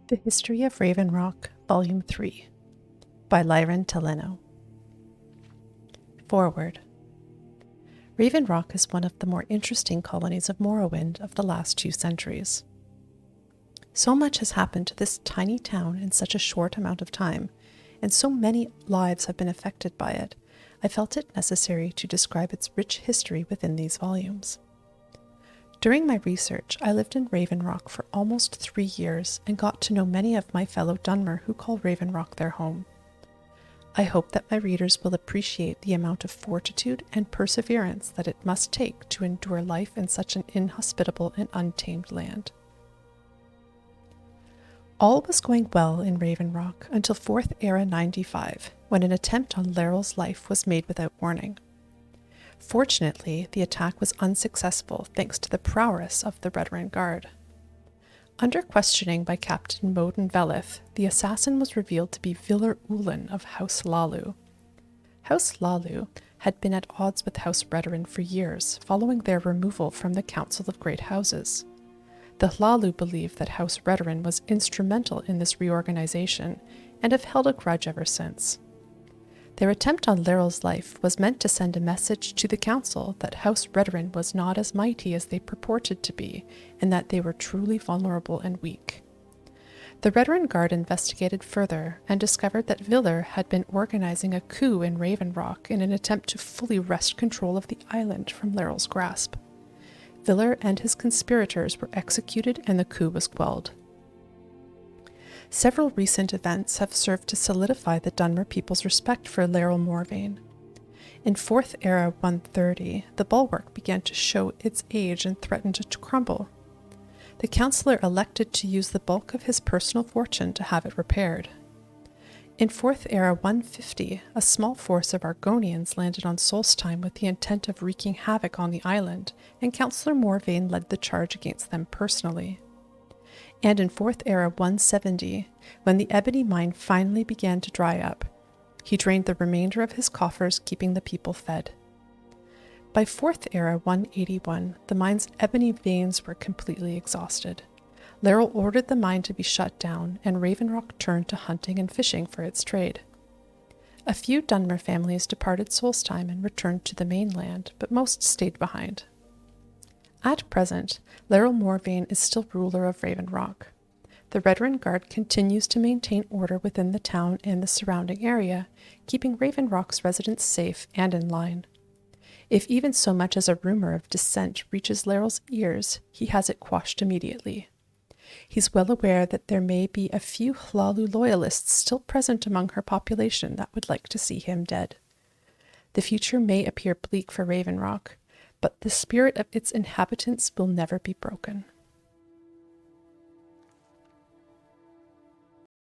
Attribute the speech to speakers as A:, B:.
A: The History of Raven Rock, Volume 3, by Lyron Taleno. Foreword. Raven Rock is one of the more interesting colonies of Morrowind of the last 2 centuries. So much has happened to this tiny town in such a short amount of time, and so many lives have been affected by it, I felt it necessary to describe its rich history within these volumes. During my research, I lived in Raven Rock for almost 3 years and got to know many of my fellow Dunmer who call Raven Rock their home. I hope that my readers will appreciate the amount of fortitude and perseverance that it must take to endure life in such an inhospitable and untamed land. All was going well in Raven Rock until 4th Era 95, when an attempt on Leryl's life was made without warning. Fortunately, the attack was unsuccessful thanks to the prowess of the Readingoutloud Guard. Under questioning by Captain Moden Velith, the assassin was revealed to be Villar Ulan of House Lalu. House Lalu had been at odds with House Redarin for years, following their removal from the Council of Great Houses. The Lalu believed that House Redarin was instrumental in this reorganization, and have held a grudge ever since. Their attempt on Leryl's life was meant to send a message to the council that House Redarin was not as mighty as they purported to be, and that they were truly vulnerable and weak. The Readingoutloud Guard investigated further and discovered that Villar had been organizing a coup in Raven Rock in an attempt to fully wrest control of the island from Leryl's grasp. Villar and his conspirators were executed and the coup was quelled. Several recent events have served to solidify the Dunmer people's respect for Leryl Morvain. In 4th Era 130, the bulwark began to show its age and threatened to crumble. The councillor elected to use the bulk of his personal fortune to have it repaired. In 4th Era 150, a small force of Argonians landed on Solstheim with the intent of wreaking havoc on the island, and Councillor Morvain led the charge against them personally. And in 4th Era 170, when the ebony mine finally began to dry up, he drained the remainder of his coffers, keeping the people fed. By 4th Era 181, the mine's ebony veins were completely exhausted. Leryl ordered the mine to be shut down, and Raven Rock turned to hunting and fishing for its trade. A few Dunmer families departed Solstheim and returned to the mainland, but most stayed behind. At present, Leryl Morvain is still ruler of Raven Rock. The Readingoutloud Guard continues to maintain order within the town and the surrounding area, keeping Raven Rock's residents safe and in line. If even so much as a rumor of dissent reaches Leryl's ears, he has it quashed immediately. He's well aware that there may be a few Hlalu loyalists still present among her population that would like to see him dead. The future may appear bleak for Raven Rock, but the spirit of its inhabitants will never be broken.